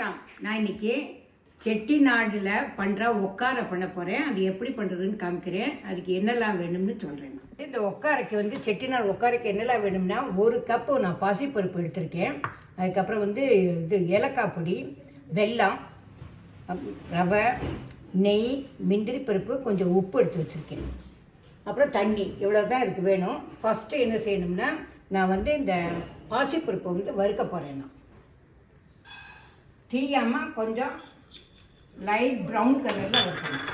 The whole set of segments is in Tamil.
வணக்கம். நான் இன்னைக்கு செட்டிநாடில் பண்ணுற ஒக்காரை பண்ண போகிறேன். அது எப்படி பண்ணுறதுன்னு காமிக்கிறேன். அதுக்கு என்னெல்லாம் வேணும்னு சொல்கிறேன். இந்த ஒக்காரைக்கு வந்து செட்டிநாடு ஒக்காரைக்கு என்னெல்லாம் வேணும்னா, 1 கப்பு நான் பாசிப்பருப்பு எடுத்திருக்கேன். அதுக்கப்புறம் வந்து இது ஏலக்காய் பொடி, வெல்லம், ரவை, நெய், முந்திரி பருப்பு, கொஞ்சம் உப்பு எடுத்து வச்சுருக்கேன். அப்புறம் தண்ணி, இவ்வளோ தான் இதுக்கு வேணும். ஃபஸ்ட்டு என்ன செய்யணும்னா, நான் வந்து இந்த பாசிப்பருப்பை வந்து வறுக்க போகிறேன். நான் தீயாமல் கொஞ்சம் லைட் ப்ரௌன் கலரில் வறுக்கணும்.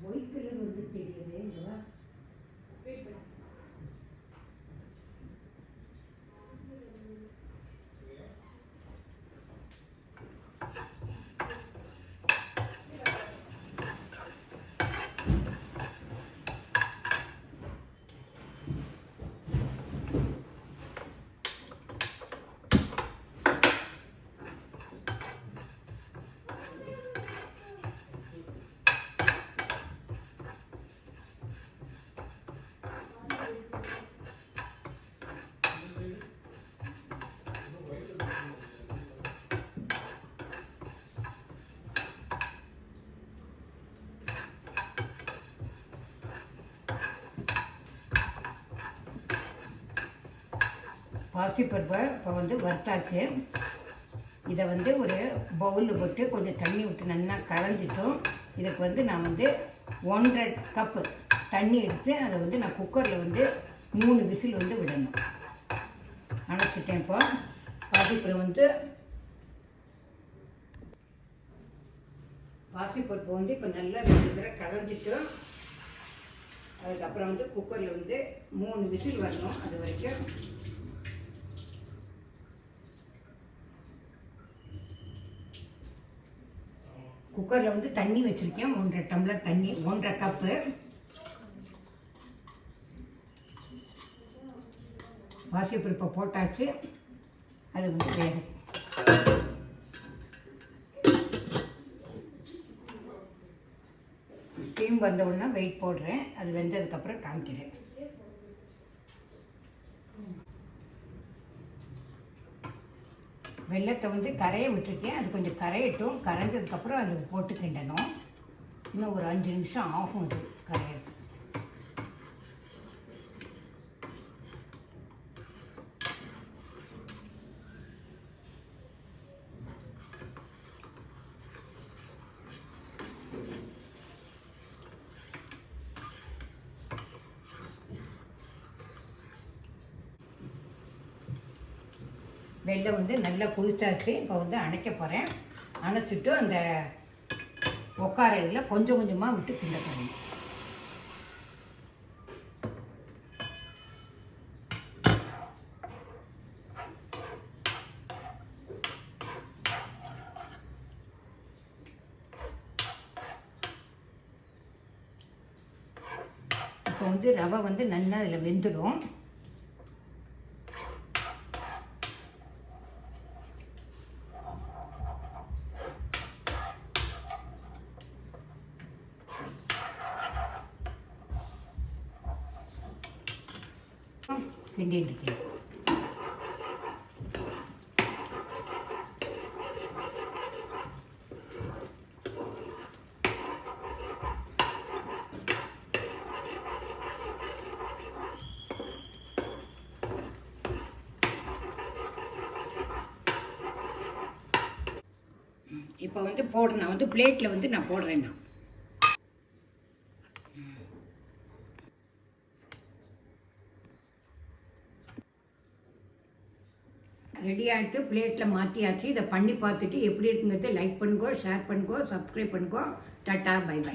ஒயிட் கலர் வந்து தெரியுது இல்லையா? பாசிப்பருப்பை இப்போ வந்து வறுத்தாச்சு. இதை வந்து ஒரு பவுலில் போட்டு கொஞ்சம் தண்ணி விட்டு நல்லா கலந்துட்டோம். இதுக்கு வந்து நான் வந்து 1.5 கப்பு தண்ணி எடுத்து அதை வந்து நான் குக்கரில் வந்து 3 விசில் வந்து விடணும். அணைச்சிட்டேன். இப்போ பாசிப்பருப்பு வந்து இப்போ நல்லா 2 தடவை கலந்துட்டோம். அதுக்கப்புறம் வந்து குக்கரில் வந்து 3 விசில் வரணும். அது வரைக்கும் குக்கரில் வந்து தண்ணி வச்சுருக்கேன். 1.5 டம்ளர் தண்ணி, 1.5 கப்பு. பாசிப்பருப்பை போட்டாச்சு. அது வந்து வேகும். ஸ்டீம் வந்த உடனே வெயிட் போடுறேன். அது வெந்ததுக்கப்புறம் காமிக்கிறேன். வெல்லத்தை வந்து கரைய விட்டுருக்கேன். அது கொஞ்சம் கரையட்டும். கரைஞ்சதுக்கப்புறம் அது போட்டு கிண்டணும். இன்னும் ஒரு 5 நிமிஷம் ஆகும் அது கரையட்டும். வெல்லம் வந்து நல்லா கொதிச்சாச்சு. இப்போ வந்து அணைக்க போகிறேன். அணைச்சிட்டு அந்த ஒக்கார இதில் கொஞ்சம் கொஞ்சமாக விட்டு கிண்ட போகிறேன். இப்போ வந்து ரவை வந்து நல்லா அதில் வெந்துடும். கிண்டிட்டு இருக்கேன். இப்போ வந்து போடுறேன். வந்து பிளேட்டில் வந்து நான் போடுறேன். நான் ரெடி ஆகிட்டு பிளேட்டில் மாற்றியாச்சு. இதை பண்ணி பார்த்துட்டு எப்படி இருக்குங்கிறது லைக் பண்ணுங்கோ, ஷேர் பண்ணுங்கோ, சப்ஸ்கிரைப் பண்ணுங்கோ. Tata, bye by.